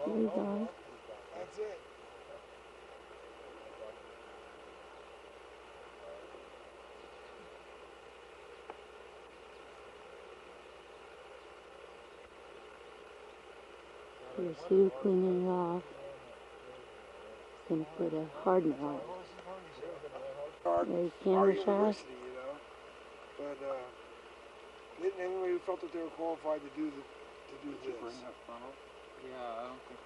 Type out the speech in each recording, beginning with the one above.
There you go. That's it. Here's Hugh cleaning it off. He's going to put a hardener on it. There's camera shot. University, you know. But didn't anybody felt that they were qualified to do this? Yeah, I don't think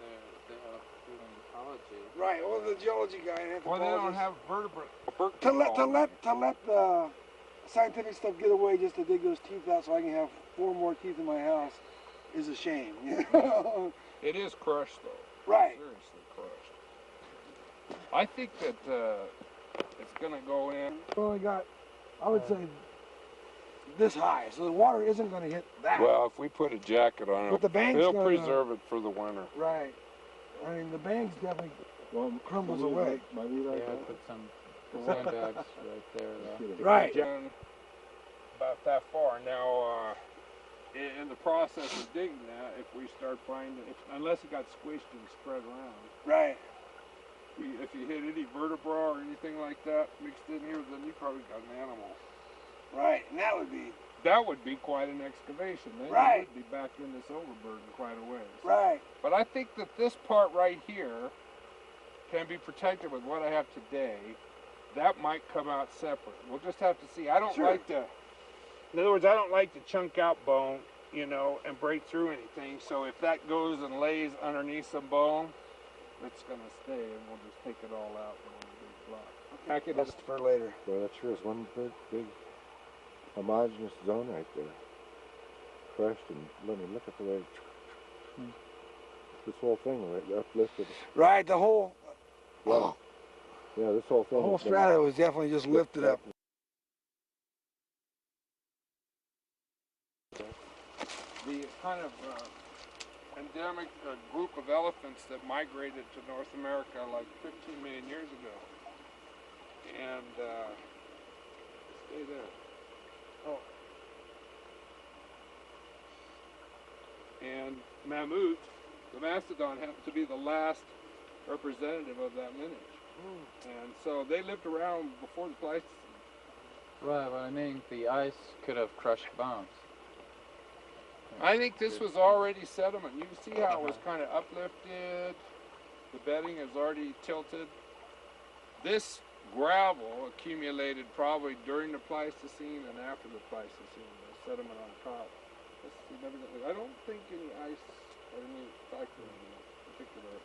they have good anthology. Right. Well, the geology guy and Well, anthropologist. they don't have vertebrate. To let the scientific stuff get away just to dig those teeth out so I can have 4 more teeth in my house is a shame. You know? It is crushed, though. Right. Seriously crushed. I think that it's going to go in. We only got, I would say, this high, so the water isn't going to hit that. Well, if we put a jacket on But it, the bank's it'll gonna, preserve it for the winter. Right. I mean, the bank's definitely crumbles away. Yeah, put some sandbags right there. Right. About that far. Now, in the process of digging that, if we start finding, unless it got squished and spread around. Right. If you hit any vertebra or anything like that mixed in here, then you probably got an animal. Right, and that would be quite an excavation. Then right. You would be back in this overburden quite a ways. Right. But I think that this part right here can be protected with what I have today. That might come out separate. We'll just have to see. I don't like to, in other words, I don't like to chunk out bone, you know, and break through anything. So if that goes and lays underneath some bone, it's going to stay, and we'll just take it all out in one big block. Pack it up for later. Well, that sure is one big homogeneous zone right there. Crushed, and let me look at the way this whole thing uplifted. Right, the whole. Yeah, yeah, this whole thing. The whole strata was definitely just lifted up. The kind of endemic group of elephants that migrated to North America like 15 million years ago, and stay there. Oh. And mammoth, the mastodon, happened to be the last representative of that lineage. And so they lived around before the Pleistocene. Right, but I mean, the ice could have crushed bones. I think this was already sediment. You can see how it was kind of uplifted. The bedding is already tilted. This gravel accumulated probably during the Pleistocene and after the Pleistocene. The sediment on top. I don't think any ice or any factor in particular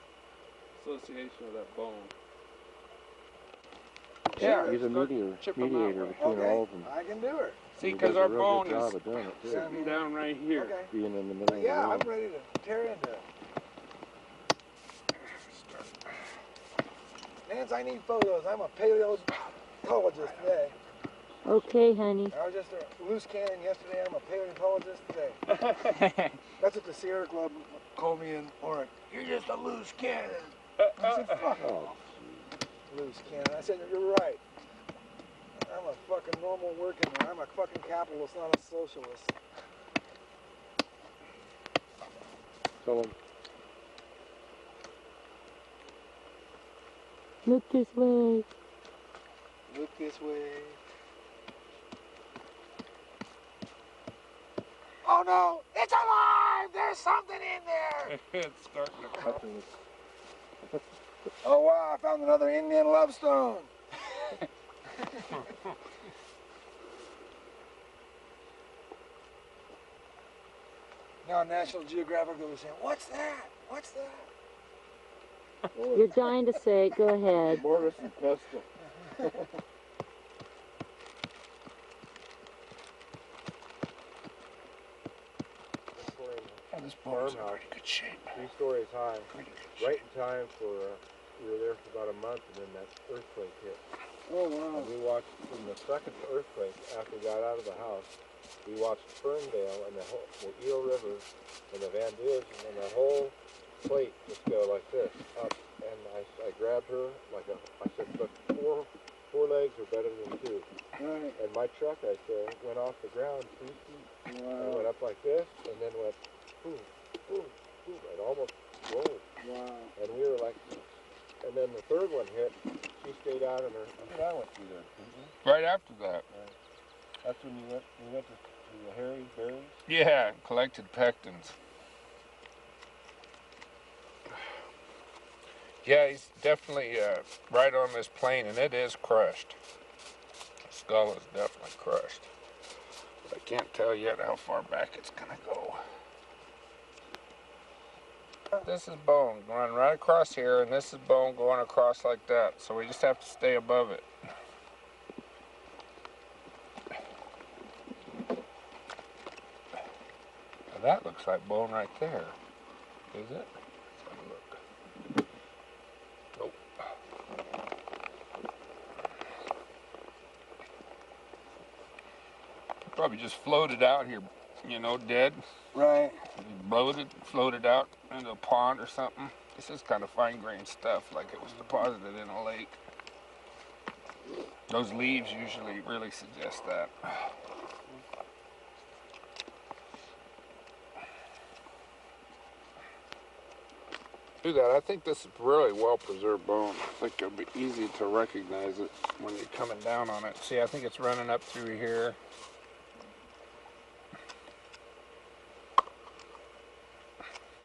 association of that bone. Yeah, he's a mediator between all of them. I can do it. See, because our bone is it, sitting down right here. Okay. Being in the middle of the Yeah, road. I'm ready to tear into it. Nance, I need photos. I'm a paleontologist today. Okay, honey. I was just a loose cannon yesterday. I'm a paleontologist today. That's what the Sierra Club called me in Oregon. You're just a loose cannon. I said, fuck off. Loose cannon. I said, you're right. I'm a fucking normal working man. I'm a fucking capitalist, not a socialist. Tell him. Look this way. Look this way. Oh no! It's alive! There's something in there! It's starting to cut. Oh wow, I found another Indian love stone! Now National Geographic will be saying, what's that? What's that? You're dying to say it. Go ahead. Mortis and pestle. Oh, this board's in pretty good shape. 3 stories high. Right in time for, we were there for about a month, and then that earthquake hit. Oh wow. And we watched from the second earthquake after we got out of the house. We watched Ferndale and the Eel River and the Van Duys and the whole plate just go like this up. And I grabbed her I said, look, four legs are better than 2. Right. And my truck, I said, went off the ground 3 feet. Wow. And went up like this, and then went boom, boom, boom, and almost rolled. Wow. And we were like, and then the third one hit. She stayed out in her. I think I went through there. Didn't you? Right after that. That's when you went. We went to the Harry's berries. Yeah, collected pectins. Yeah, he's definitely right on this plane, and it is crushed. The skull is definitely crushed. I can't tell yet how far back it's gonna go. This is bone going right across here, and this is bone going across like that. So we just have to stay above it. Now that looks like bone right there. Is it? Let's have a look. Nope. Probably just floated out here, you know, dead. Right. Bloated, floated out into a pond or something. This is kind of fine-grained stuff, like it was deposited in a lake. Those leaves usually really suggest that. Do that. I think this is really well-preserved bone. I think it'll be easy to recognize it when you're coming down on it. See, I think it's running up through here.